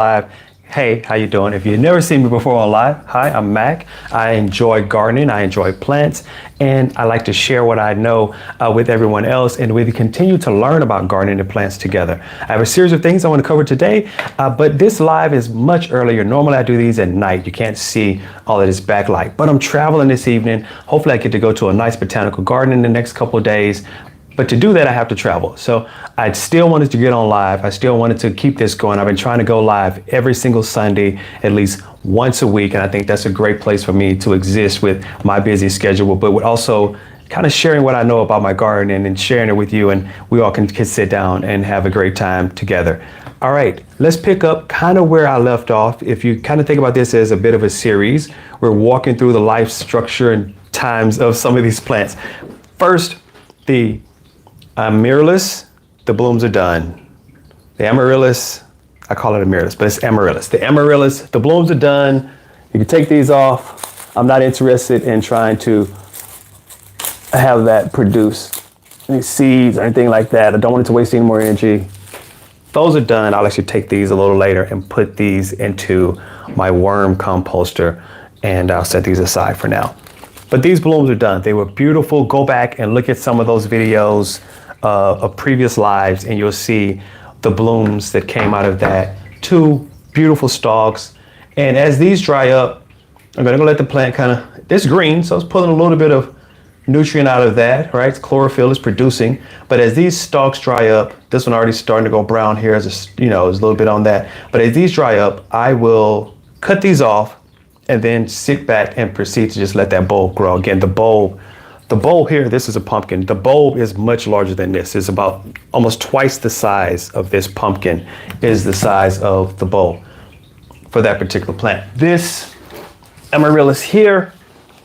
live. Hey, how you doing? If you've never seen me before on live, hi, I'm Mac. I enjoy gardening, I enjoy plants, and I like to share what I know with everyone else, and we continue to learn about gardening and plants together. I have a series of things I want to cover today, but this live is much earlier. Normally I do these at night. You can't see all of this backlight, but I'm traveling this evening. Hopefully I get to go to a nice botanical garden in the next couple of days. But to do that, I have to travel. So I still wanted to get on live. I still wanted to keep this going. I've been trying to go live every single Sunday, at least once a week. And I think that's a great place for me to exist with my busy schedule, but with also kind of sharing what I know about my garden and sharing it with you. And we all can sit down and have a great time together. All right, let's pick up kind of where I left off. If you kind of think about this as a bit of a series, we're walking through the life structure and times of some of these plants. First, the amaryllis, the blooms are done. The amaryllis, I call it amaryllis, but it's amaryllis. The amaryllis, the blooms are done. You can take these off. I'm not interested in trying to have that produce any seeds or anything like that. I don't want it to waste any more energy. Those are done. I'll actually take these a little later and put these into my worm composter, and I'll set these aside for now. But these blooms are done. They were beautiful. Go back and look at some of those videos of previous lives, and you'll see the blooms that came out of that. Two beautiful stalks. And as these dry up, I'm gonna let the plant it's green, so it's pulling a little bit of nutrient out of that, right? Chlorophyll is producing. But as these stalks dry up, this one already starting to go brown here, there's a little bit on that. But as these dry up, I will cut these off and then sit back and proceed to just let that bulb grow. Again, the bulb here, this is a pumpkin. The bulb is much larger than this. It's about almost twice the size of this pumpkin is the size of the bulb for that particular plant. This amaryllis here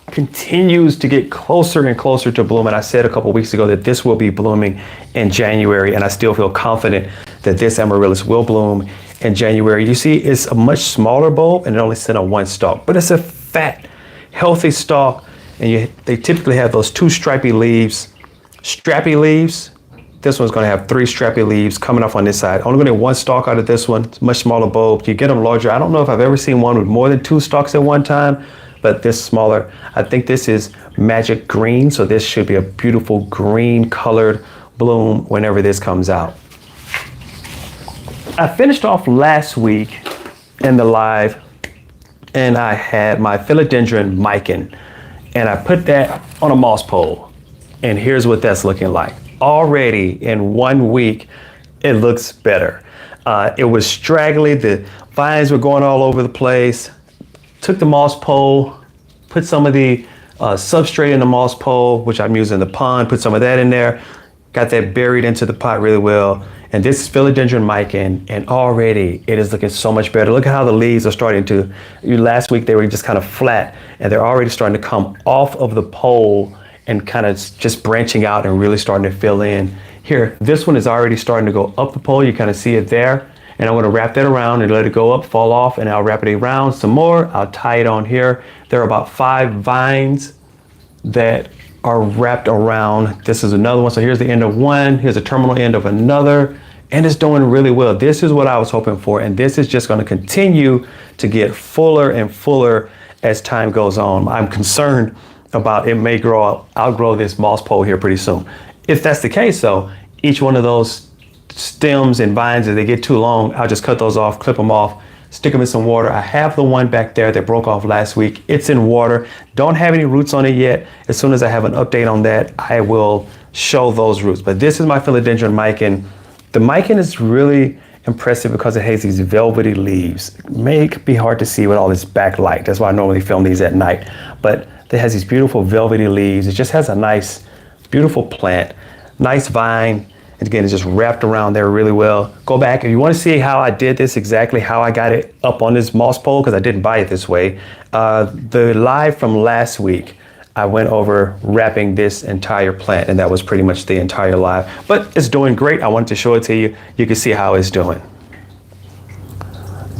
continues to get closer and closer to bloom. And I said a couple weeks ago that this will be blooming in January, and I still feel confident that this amaryllis will bloom in January. You see, it's a much smaller bulb and it only sits on one stalk, but it's a fat, healthy stalk. And they typically have those two stripy leaves, strappy leaves. This one's gonna have three strappy leaves coming off on this side. Only gonna get one stalk out of this one. It's a much smaller bulb. You get them larger. I don't know if I've ever seen one with more than two stalks at one time, but this smaller. I think this is magic green, so this should be a beautiful green colored bloom whenever this comes out. I finished off last week in the live, and I had my Philodendron mican, and I put that on a moss pole, and here's what that's looking like. Already in 1 week, it looks better. It was straggly, the vines were going all over the place. Took the moss pole, put some of the substrate in the moss pole, which I'm using in the pond, put some of that in there, got that buried into the pot really well. And this is Philodendron mican, and already it is looking so much better. Look at how the leaves are starting to, last week they were just kind of flat, and they're already starting to come off of the pole and kind of just branching out and really starting to fill in. Here, this one is already starting to go up the pole. You kind of see it there. And I'm gonna wrap that around and let it go up, fall off, and I'll wrap it around some more. I'll tie it on here. There are about 5 vines that are wrapped around. This is another one. So here's the end of one, here's the terminal end of another, and it's doing really well. This is what I was hoping for, and this is just gonna continue to get fuller and fuller as time goes on. I'm concerned about it may outgrow this moss pole here pretty soon. If that's the case though, each one of those stems and vines, as they get too long, I'll just cut those off, clip them off, stick them in some water. I have the one back there that broke off last week. It's in water. Don't have any roots on it yet. As soon as I have an update on that, I will show those roots. But this is my Philodendron mican. The mican is really impressive because it has these velvety leaves. It may be hard to see with all this backlight. That's why I normally film these at night. But it has these beautiful velvety leaves. It just has a nice, beautiful plant, nice vine. And again, it's just wrapped around there really well. Go back if you want to see how I did this, exactly how I got it up on this moss pole, because I didn't buy it this way. The live from last week, I went over wrapping this entire plant, and that was pretty much the entire live. But it's doing great. I wanted to show it to you. You can see how it's doing.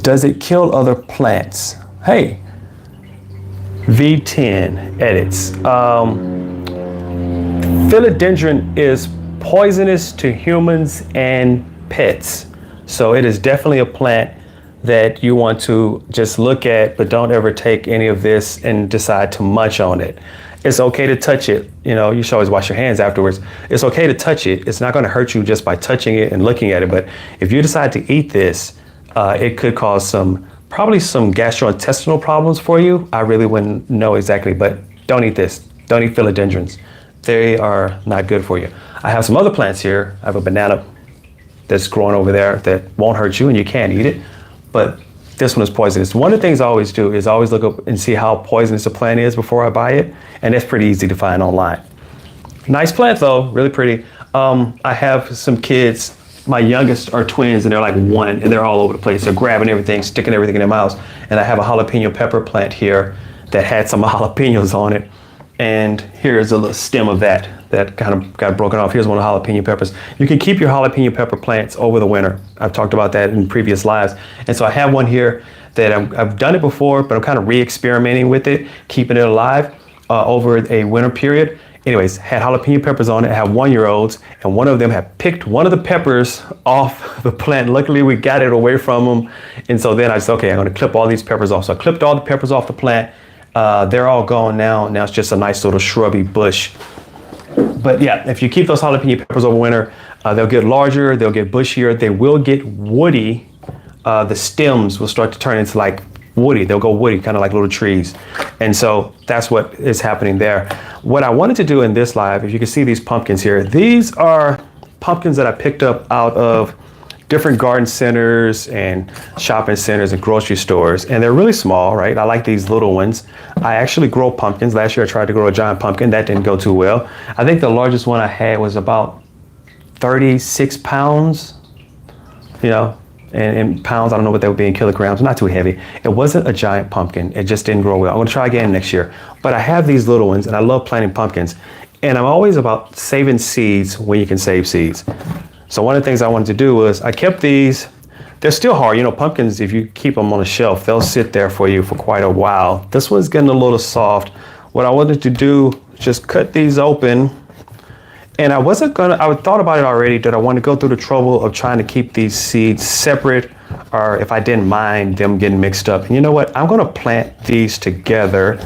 Does it kill other plants? Hey, V10 edits. Philodendron is poisonous to humans and pets. So it is definitely a plant that you want to just look at, but don't ever take any of this and decide to munch on it. It's okay to touch it. You should always wash your hands afterwards. It's okay to touch it. It's not going to hurt you just by touching it and looking at it. But if you decide to eat this, it could cause probably some gastrointestinal problems for you. I really wouldn't know exactly, but don't eat this. Don't eat philodendrons. They are not good for you. I have some other plants here. I have a banana that's growing over there that won't hurt you and you can eat it, but this one is poisonous. One of the things I always do is always look up and see how poisonous a plant is before I buy it, and that's pretty easy to find online. Nice plant though, really pretty. I have some kids, my youngest are twins and they're like 1 and they're all over the place. They're grabbing everything, sticking everything in their mouths. And I have a jalapeno pepper plant here that had some jalapenos on it. And here's a little stem of that kind of got broken off. Here's one of the jalapeno peppers. You can keep your jalapeno pepper plants over the winter. I've talked about that in previous lives. And so I have one here that I've done it before, but I'm kind of re-experimenting with it, keeping it alive over a winter period. Anyways, had jalapeno peppers on it. I have 1-year-olds, and one of them had picked one of the peppers off the plant. Luckily, we got it away from them. And so then I said, okay, I'm going to clip all these peppers off. So I clipped all the peppers off the plant. They're all gone now. Now it's just a nice little shrubby bush. But yeah, if you keep those jalapeno peppers over winter, they'll get larger, they'll get bushier, they will get woody. The stems will start to turn into like woody. They'll go woody, kind of like little trees. And so that's what is happening there. What I wanted to do in this live, if you can see these pumpkins here, these are pumpkins that I picked up out of different garden centers and shopping centers and grocery stores, and they're really small, right? I like these little ones. I actually grow pumpkins. Last year I tried to grow a giant pumpkin. That didn't go too well. I think the largest one I had was about 36 pounds, and in pounds, I don't know what that would be in kilograms, not too heavy. It wasn't a giant pumpkin. It just didn't grow well. I'm gonna try again next year. But I have these little ones and I love planting pumpkins. And I'm always about saving seeds when you can save seeds. So one of the things I wanted to do was I kept these. They're still hard. Pumpkins, if you keep them on a shelf, they'll sit there for you for quite a while. This one's getting a little soft. What I wanted to do, just cut these open. And I thought about it already, that I want to go through the trouble of trying to keep these seeds separate, or if I didn't mind them getting mixed up. And you know what? I'm going to plant these together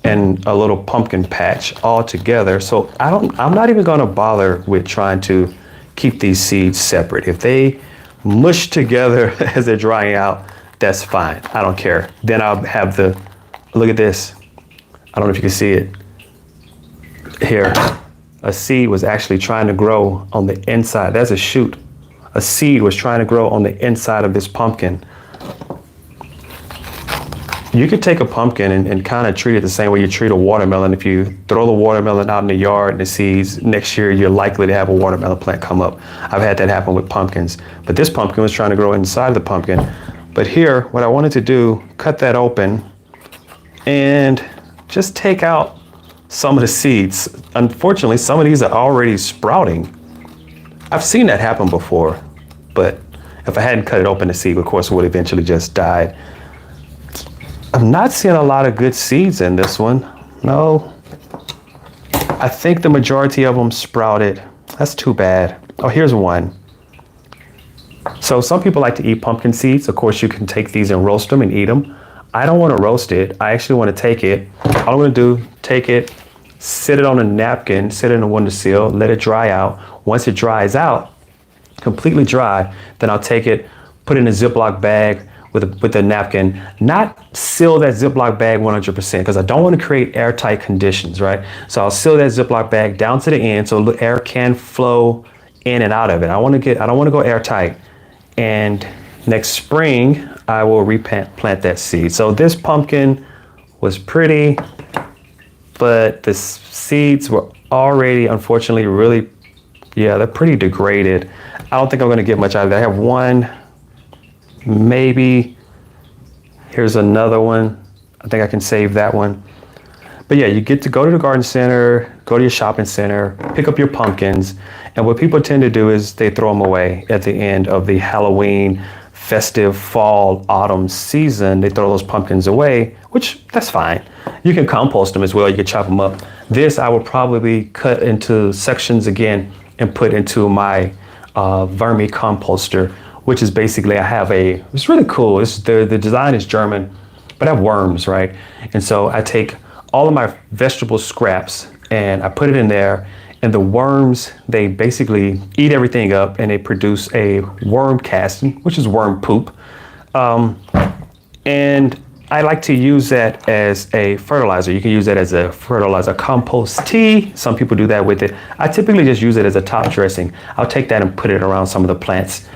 in a little pumpkin patch all together. So I'm not even going to bother with trying to keep these seeds separate. If they mush together as they're drying out, that's fine. I don't care. Then I'll have look at this. I don't know if you can see it here. A seed was actually trying to grow on the inside. That's a shoot. A seed was trying to grow on the inside of this pumpkin. You could take a pumpkin and kind of treat it the same way you treat a watermelon. If you throw the watermelon out in the yard and the seeds, next year you're likely to have a watermelon plant come up. I've had that happen with pumpkins. But this pumpkin was trying to grow inside of the pumpkin. But here, what I wanted to do, cut that open and just take out some of the seeds. Unfortunately, some of these are already sprouting. I've seen that happen before, but if I hadn't cut it open, the seed, of course, would eventually just die. I'm not seeing a lot of good seeds in this one. No. I think the majority of them sprouted. That's too bad. Oh, here's one. So some people like to eat pumpkin seeds. Of course, you can take these and roast them and eat them. I don't want to roast it. I actually want to take it. All I'm going to do, take it, sit it on a napkin, sit it in a windowsill, let it dry out. Once it dries out, completely dry, then I'll take it, put it in a Ziploc bag, with a napkin, not seal that Ziploc bag 100% because I don't want to create airtight conditions, right? So I'll seal that Ziploc bag down to the end so air can flow in and out of it. I don't want to go airtight. And next spring, I will plant that seed. So this pumpkin was pretty, but the seeds were already, unfortunately, really, they're pretty degraded. I don't think I'm going to get much out of that. I have one. Maybe here's another one. I think I can save that one. But yeah, you get to go to the garden center, go to your shopping center, pick up your pumpkins. And what people tend to do is they throw them away at the end of the Halloween, festive, fall, autumn season. They throw those pumpkins away, which that's fine. You can compost them as well. You can chop them up. This I would probably cut into sections again and put into my vermicomposter, which is basically it's really cool. The design is German, but I have worms, right? And so I take all of my vegetable scraps and I put it in there, and the worms, they basically eat everything up and they produce a worm casting, which is worm poop. And I like to use that as a fertilizer. You can use that as a fertilizer compost tea. Some people do that with it. I typically just use it as a top dressing. I'll take that and put it around some of the plants,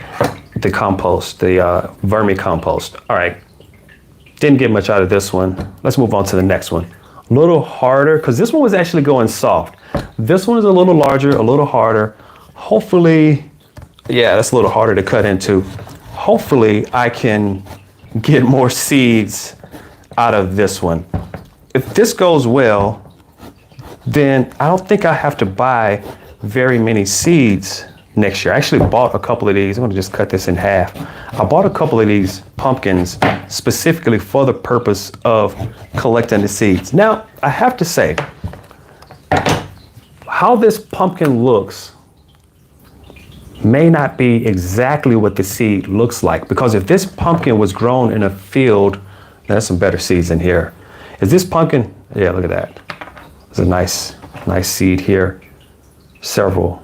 the compost, the vermicompost. All right, didn't get much out of this one. Let's move on to the next one. A little harder, because this one was actually going soft. This one is a little larger, a little harder. Hopefully, yeah, that's a little harder to cut into. Hopefully I can get more seeds out of this one. If this goes well, then I don't think I have to buy very many seeds next year. I actually bought a couple of these. I'm gonna just cut this in half. I bought a couple of these pumpkins specifically for the purpose of collecting the seeds. Now, I have to say, how this pumpkin looks may not be exactly what the seed looks like, because if this pumpkin was grown in a field, there's some better seeds in here. Is this pumpkin? Yeah, look at that. There's a nice seed here. Several.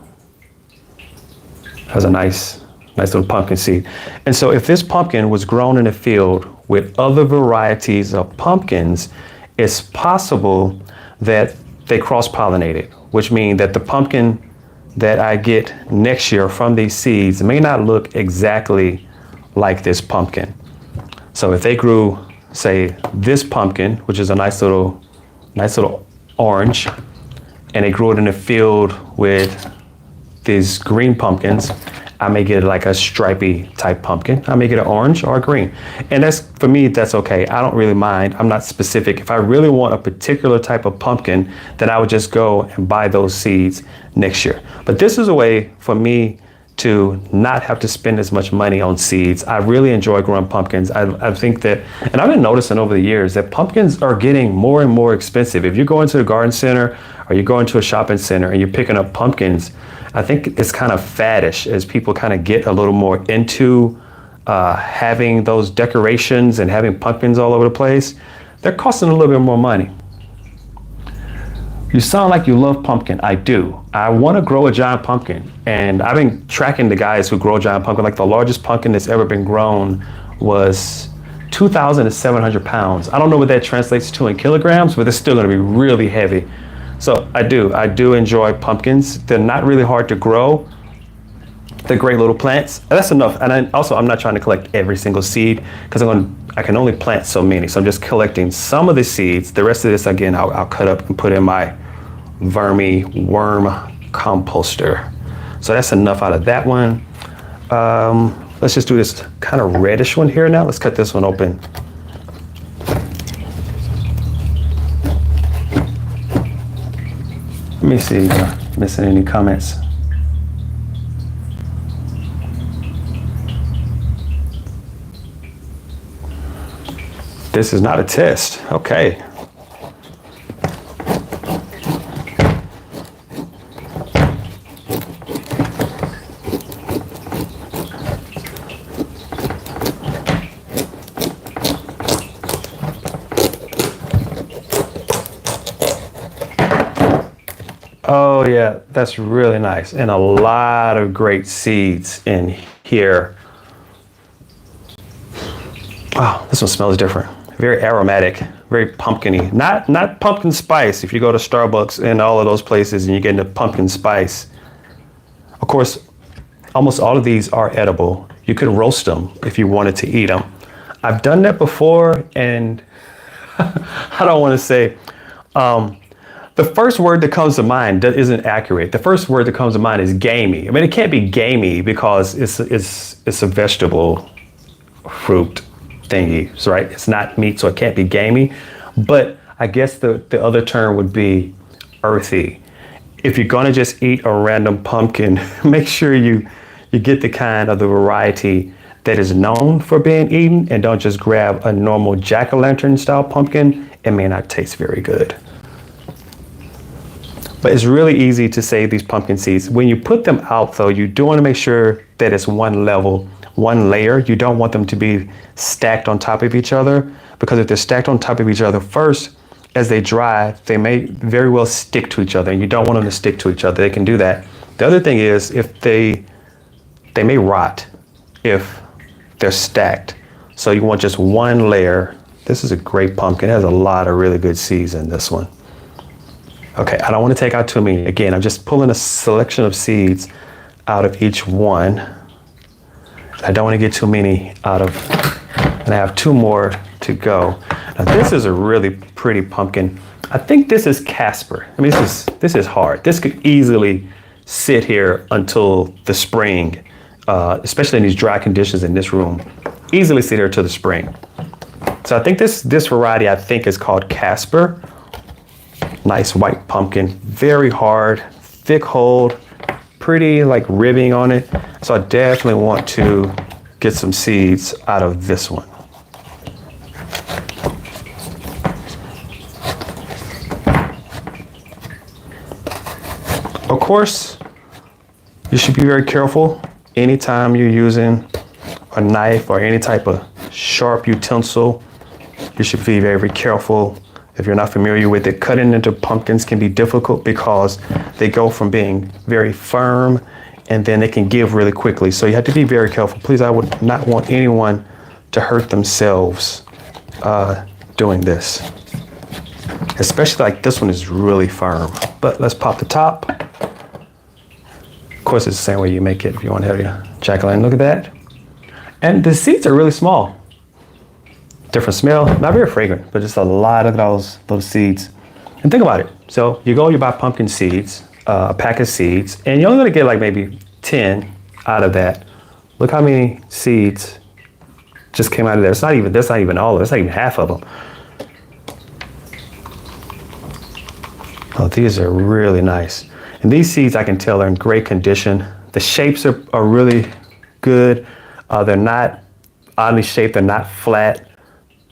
Has a nice little pumpkin seed. And so if this pumpkin was grown in a field with other varieties of pumpkins, it's possible that they cross-pollinated, which means that the pumpkin that I get next year from these seeds may not look exactly like this pumpkin. So if they grew, say, this pumpkin, which is a nice little orange, and they grew it in a field with these green pumpkins, I may get like a stripy type pumpkin. I may get an orange or a green. And that's, for me, that's okay. I don't really mind. I'm not specific. If I really want a particular type of pumpkin, then I would just go and buy those seeds next year. But this is a way for me to not have to spend as much money on seeds. I really enjoy growing pumpkins. I think that, and I've been noticing over the years that pumpkins are getting more and more expensive. If you go into a garden center or you go into a shopping center and you're picking up pumpkins, I think it's kind of faddish as people kind of get a little more into having those decorations and having pumpkins all over the place. They're costing a little bit more money. You sound like you love pumpkin. I do. I want to grow a giant pumpkin. And I've been tracking the guys who grow giant pumpkin. Like the largest pumpkin that's ever been grown was 2,700 pounds. I don't know what that translates to in kilograms, but it's still going to be really heavy. So I do enjoy pumpkins. They're not really hard to grow. They're great little plants. That's enough. And I'm not trying to collect every single seed because I can only plant so many. So I'm just collecting some of the seeds. The rest of this, again, I'll cut up and put in my worm composter. So that's enough out of that one. Let's just do this kind of reddish one here now. Let's cut this one open. Let me see if I'm missing any comments. This is not a test. Okay. Oh yeah, that's really nice. And a lot of great seeds in here. Oh, this one smells different. Very aromatic, very pumpkin-y. Not pumpkin spice. If you go to Starbucks and all of those places and you get into pumpkin spice. Of course, almost all of these are edible. You could roast them if you wanted to eat them. I've done that before, and I don't want to say, the first word that comes to mind isn't accurate. The first word that comes to mind is gamey. I mean, it can't be gamey because it's a vegetable fruit thingy, right? It's not meat, so it can't be gamey. But I guess the other term would be earthy. If you're gonna just eat a random pumpkin, make sure you get the kind of the variety that is known for being eaten, and don't just grab a normal jack-o'-lantern style pumpkin. It may not taste very good. But it's really easy to save these pumpkin seeds. When you put them out though, you do want to make sure that it's one level one layer. You don't want them to be stacked on top of each other, because if they're stacked on top of each other first, as they dry, they may very well stick to each other, and you don't want them to stick to each other. They can do that. The other thing is, if they may rot if they're stacked. So you want just one layer. This is a great pumpkin. It has a lot of really good seeds in this one. Okay, I don't want to take out too many. Again, I'm just pulling a selection of seeds out of each one. I don't want to get too many out of, and I have 2 more to go. Now this is a really pretty pumpkin. I think this is Casper. I mean, this is hard. This could easily sit here until the spring, especially in these dry conditions in this room. Easily sit here till the spring. So I think this variety, I think, is called Casper. Nice white pumpkin, very hard, thick hold, pretty like ribbing on it. So I definitely want to get some seeds out of this one. Of course, you should be very careful anytime you're using a knife or any type of sharp utensil. You should be very, very careful. If you're not familiar with it, cutting into pumpkins can be difficult because they go from being very firm and then they can give really quickly. So you have to be very careful. Please, I would not want anyone to hurt themselves doing this. Especially like this one is really firm. But let's pop the top. Of course, it's the same way you make it if you want to have your jack-o'-lantern. Look at that. And the seeds are really small. Different smell, not very fragrant, but just a lot of those seeds. And think about it. So you buy pumpkin seeds, a pack of seeds, and you're only gonna get like maybe 10 out of that. Look how many seeds just came out of there. That's not even all of it. It's not even half of them. Oh, these are really nice. And these seeds, I can tell, are in great condition. The shapes are really good. They're not oddly shaped. They're not flat.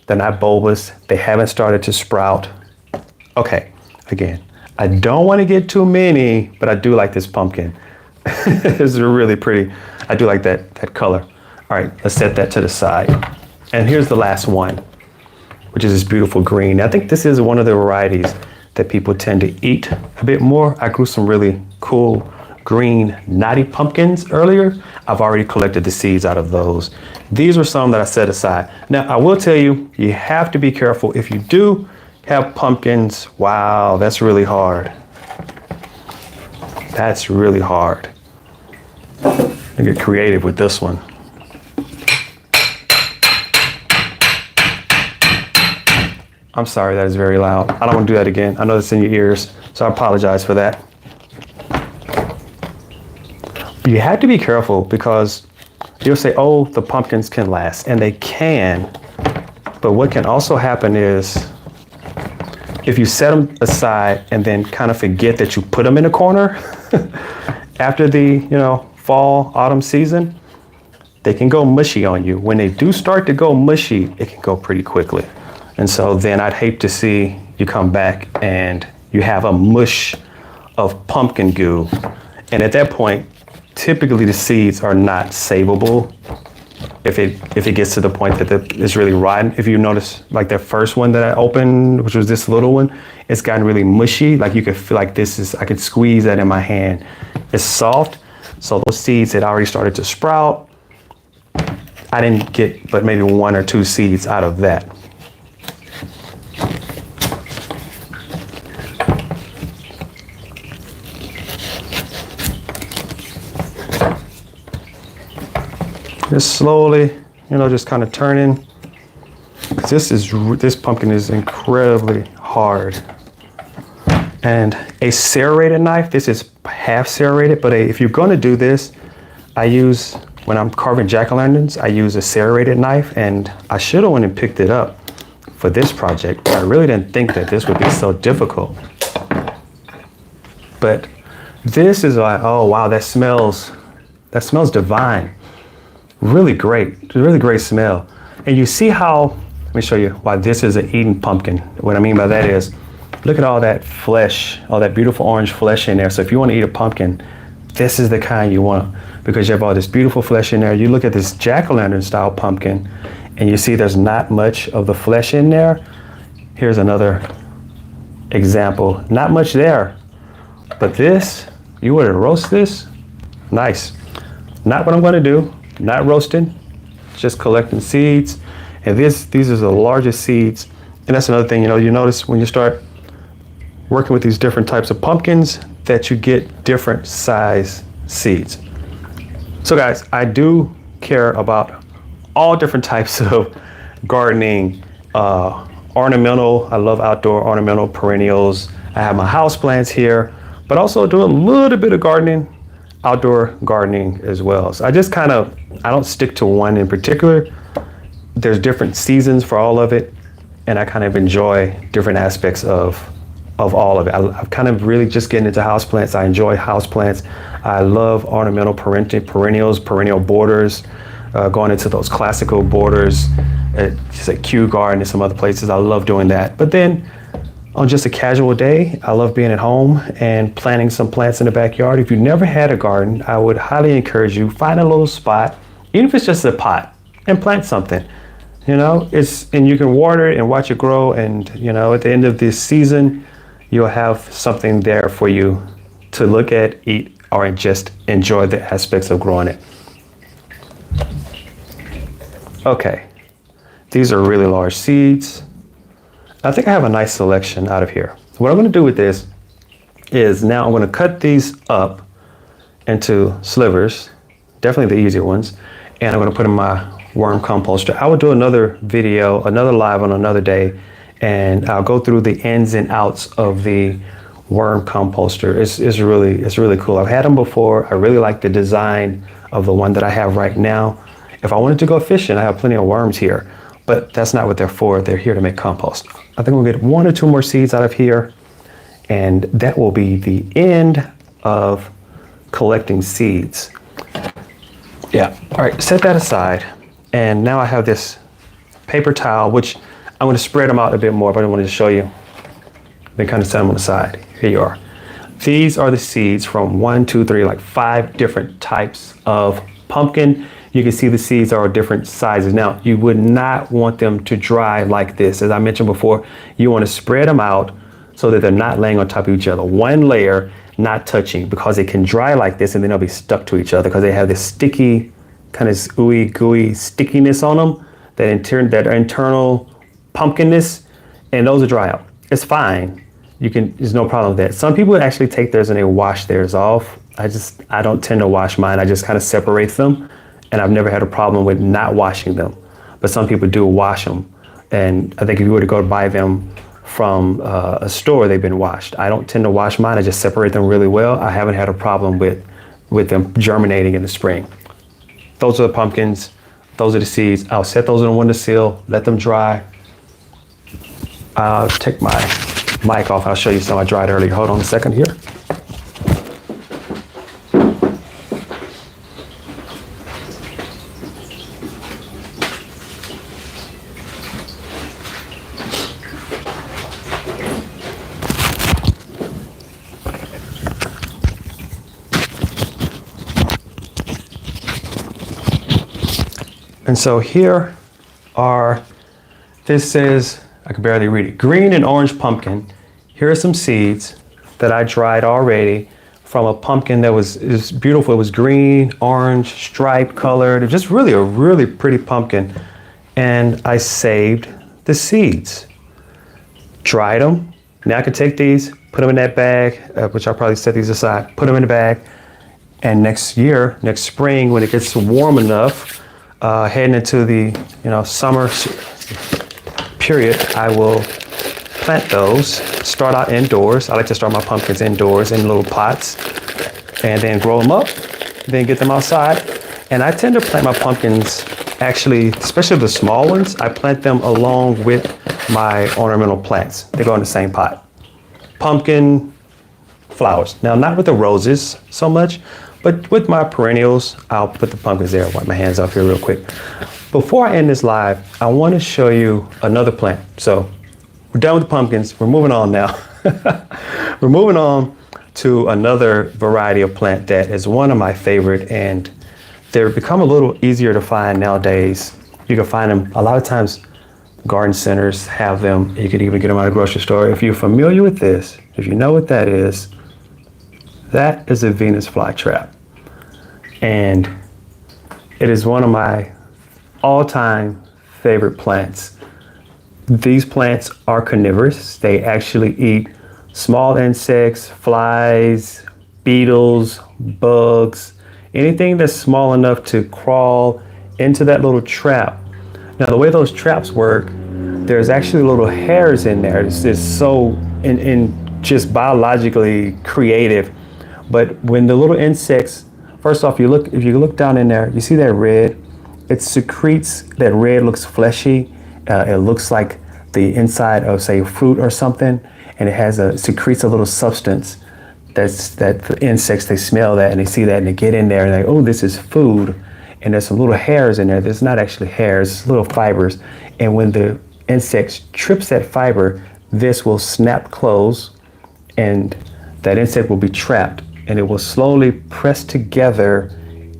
They're not bulbous. They haven't started to sprout. Okay, again, I don't want to get too many, but I do like this pumpkin. This is really pretty. I do like that color. All right, let's set that to the side. And here's the last one, which is this beautiful green. I think this is one of the varieties that people tend to eat a bit more. I grew some really cool green knotty pumpkins earlier. I've already collected the seeds out of those. These were some that I set aside. Now, I will tell you, you have to be careful. If you do have pumpkins, wow, that's really hard. That's really hard. I get creative with this one. I'm sorry, that is very loud. I don't want to do that again. I know it's in your ears, so I apologize for that. But you have to be careful because you'll say, oh, the pumpkins can last, and they can. But what can also happen is if you set them aside and then kind of forget that you put them in a corner after the, fall, autumn season, they can go mushy on you. When they do start to go mushy, it can go pretty quickly. And so then I'd hate to see you come back and you have a mush of pumpkin goo. And at that point, typically the seeds are not savable if it gets to the point that it's really rotten. If you notice, like that first one that I opened, which was this little one, it's gotten really mushy. Like you could feel like I could squeeze that in my hand. It's soft. So those seeds had already started to sprout. I didn't get but maybe 1 or 2 seeds out of that. Just slowly, just kind of turning. This pumpkin is incredibly hard. And a serrated knife, this is half serrated, but if you're going to do this, when I'm carving jack-o'-lanterns, I use a serrated knife, and I should have went and picked it up for this project, but I really didn't think that this would be so difficult. But this is like, oh wow, that smells divine. Really great, really great smell. And you see how, let me show you why this is an eaten pumpkin. What I mean by that is, look at all that flesh, all that beautiful orange flesh in there. So if you want to eat a pumpkin, this is the kind you want because you have all this beautiful flesh in there. You look at this jack-o'-lantern style pumpkin and you see there's not much of the flesh in there. Here's another example. Not much there. But this, you were to roast this, nice. Not what I'm going to do. Not roasting, just collecting seeds. And these are the largest seeds. And that's another thing, you notice when you start working with these different types of pumpkins that you get different size seeds. So guys, I do care about all different types of gardening, ornamental. I love outdoor ornamental perennials. I have my house plants here, but also do a little bit of gardening, outdoor gardening as well. So I just I don't stick to one in particular. There's different seasons for all of it, and I kind of enjoy different aspects of all of it. I'm kind of really just getting into houseplants. I enjoy houseplants. I love ornamental perennials, perennial borders, going into those classical borders, just at Kew Garden and some other places. I love doing that. But then on just a casual day, I love being at home and planting some plants in the backyard. If you've never had a garden, I would highly encourage you, find a little spot, even if it's just a pot, and plant something. And you can water it and watch it grow. And, at the end of this season, you'll have something there for you to look at, eat, or just enjoy the aspects of growing it. Okay, these are really large seeds. I think I have a nice selection out of here. What I'm going to do with this is now I'm going to cut these up into slivers, definitely the easier ones, and I'm going to put in my worm composter. I will do another video, another live on another day, and I'll go through the ins and outs of the worm composter. It's really cool. I've had them before. I really like the design of the one that I have right now. If I wanted to go fishing, I have plenty of worms here, but that's not what they're for. They're here to make compost. I think we'll get 1 or 2 more seeds out of here, and that will be the end of collecting seeds. Yeah, all right, set that aside. And now I have this paper towel, which I'm going to spread them out a bit more, but I wanted to show you. Then kind of set them on the side. Here you are. These are the seeds from 1, 2, 3, like 5 different types of pumpkin. You can see the seeds are different sizes. Now, you would not want them to dry like this. As I mentioned before, you want to spread them out so that they're not laying on top of each other. One layer, not touching, because they can dry like this and then they'll be stuck to each other because they have this sticky, kind of ooey gooey stickiness on them, that internal pumpkinness, and those will dry out. It's fine. There's no problem with that. Some people actually take theirs and they wash theirs off. I don't tend to wash mine. I just kind of separate them, and I've never had a problem with not washing them. But some people do wash them, and I think if you were to go buy them from a store, they've been washed. I don't tend to wash mine. I just separate them really well. I haven't had a problem with them germinating in the spring. Those are the pumpkins. Those are the seeds. I'll set those on the windowsill, let them dry. I'll take my mic off. I'll show you some I dried earlier. Hold on a second here. And so here are, this says, I can barely read it, green and orange pumpkin. Here are some seeds that I dried already from a pumpkin that was beautiful. It was green, orange, striped, colored. It was just really a really pretty pumpkin. And I saved the seeds, dried them. Now I can take these, put them in that bag, which I'll probably set these aside, put them in the bag. And next spring, when it gets warm enough, heading into the summer period, I will plant those, start out indoors. I like to start my pumpkins indoors in little pots and then grow them up, then get them outside. And I tend to plant my pumpkins, actually, especially the small ones, I plant them along with my ornamental plants. They go in the same pot. Pumpkin, flowers. Now, not with the roses so much, but with my perennials, I'll put the pumpkins there. Wipe my hands off here real quick. Before I end this live, I want to show you another plant. So we're done with the pumpkins. We're moving on now. We're moving on to another variety of plant that is one of my favorite, and they've become a little easier to find nowadays. You can find them a lot of times. Garden centers have them. You can even get them at a grocery store. If you're familiar with this, if you know what that is a Venus flytrap. And it is one of my all-time favorite plants. These plants are carnivorous. They actually eat small insects, flies, beetles, bugs, anything that's small enough to crawl into that little trap. Now, the way those traps work, there's actually little hairs in there. It's so just biologically creative. But when the little insects, first off, if you look down in there, you see that red? It secretes, that red looks fleshy. It looks like the inside of, say, fruit or something, and it secretes a little substance that the insects, they smell that and they see that and they get in there and they, oh, this is food. And there's some little hairs in there. There's not actually hairs, it's little fibers. And when the insect trips that fiber, this will snap close and that insect will be trapped, and it will slowly press together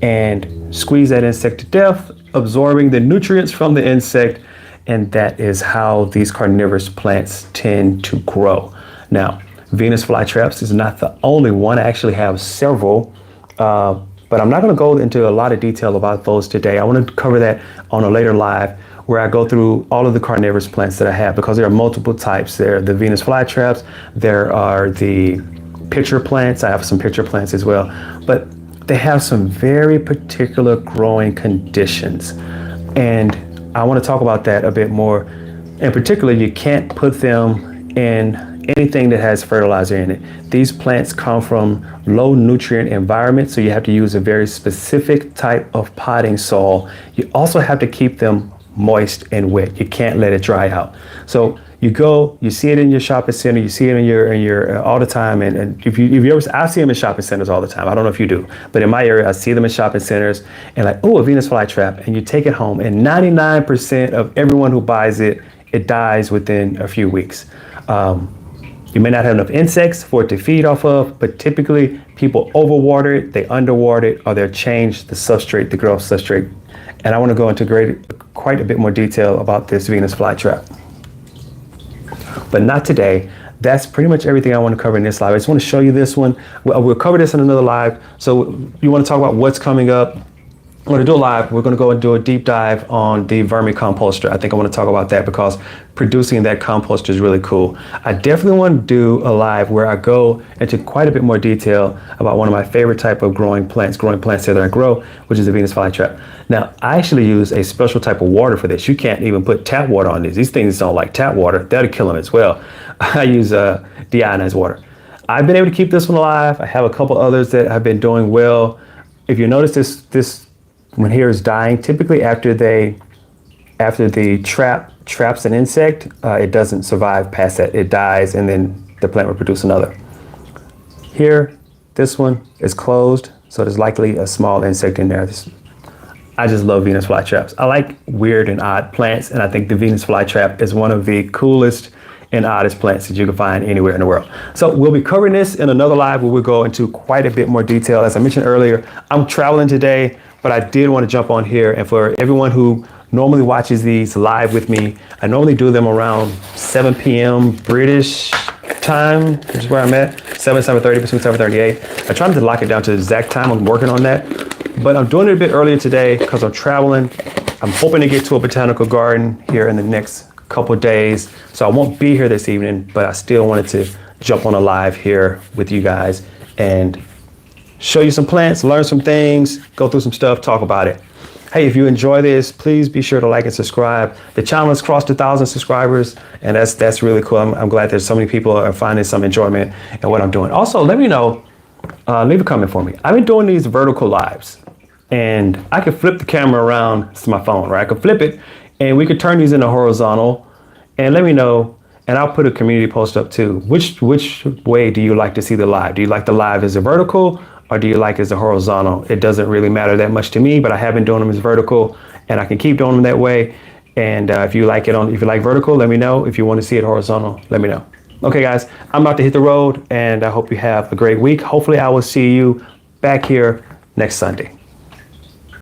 and squeeze that insect to death, absorbing the nutrients from the insect. And that is how these carnivorous plants tend to grow. Now, Venus flytraps is not the only one. I actually have several. But I'm not going to go into a lot of detail about those today. I want to cover that on a later live where I go through all of the carnivorous plants that I have, because there are multiple types. There are the Venus flytraps, there are the pitcher plants. I have some pitcher plants as well, but they have some very particular growing conditions. And I want to talk about that a bit more. In particular, you can't put them in anything that has fertilizer in it. These plants come from low nutrient environments, so you have to use a very specific type of potting soil. You also have to keep them moist and wet. You can't let it dry out. So you see it in your shopping center, you see it in your all the time, and if you ever, I see them in shopping centers all the time. I don't know if you do, but in my area, I see them in shopping centers, and like, oh, a Venus flytrap, and you take it home, and 99% of everyone who buys it, it dies within a few weeks. You may not have enough insects for it to feed off of, but typically people overwater it, they underwater it, or they'll change the substrate, the growth substrate. And I want to go into quite a bit more detail about this Venus flytrap. But not today. That's pretty much everything I want to cover in this live. I just want to show you this one. We'll cover this in another live. So you want to talk about what's coming up? I'm going to do a live. We're going to go and do a deep dive on the vermicomposter. I think I want to talk about that because producing that compost is really cool. I definitely want to do a live where I go into quite a bit more detail about one of my favorite type of growing plants that I grow, which is the Venus flytrap. Now, I actually use a special type of water for this. You can't even put tap water on these. These things don't like tap water. That'll kill them as well. I use deionized water. I've been able to keep this one alive. I have a couple others that have been doing well. If you notice this one here is dying, typically after the traps an insect, it doesn't survive past that. It dies, and then the plant will produce another. Here, this one is closed, so there's likely a small insect in there. I just love Venus flytraps. I like weird and odd plants, and I think the Venus flytrap is one of the coolest and oddest plants that you can find anywhere in the world. So we'll be covering this in another live where we'll go into quite a bit more detail. As I mentioned earlier, I'm traveling today, but I did want to jump on here. And for everyone who normally watches these live with me, I normally do them around 7 p.m. British time, which is where I'm at, 7:30, between 7:38. I tried to lock it down to the exact time. I'm working on that. But I'm doing it a bit earlier today because I'm traveling. I'm hoping to get to a botanical garden here in the next couple of days. So I won't be here this evening, but I still wanted to jump on a live here with you guys and show you some plants, learn some things, go through some stuff, talk about it. Hey, if you enjoy this, please be sure to like and subscribe. The channel has crossed 1,000 subscribers, and that's really cool. I'm glad that so many people are finding some enjoyment in what I'm doing. Also, let me know, leave a comment for me. I've been doing these vertical lives, and I can flip the camera around. It's my phone, right? I can flip it, and we could turn these into horizontal, and let me know. And I'll put a community post up too. Which way do you like to see the live? Do you like the live as a vertical, or do you like it as a horizontal? It doesn't really matter that much to me, but I have been doing them as vertical, and I can keep doing them that way. And if you like vertical, let me know. If you want to see it horizontal, let me know. Okay, guys, I'm about to hit the road, and I hope you have a great week. Hopefully, I will see you back here next Sunday.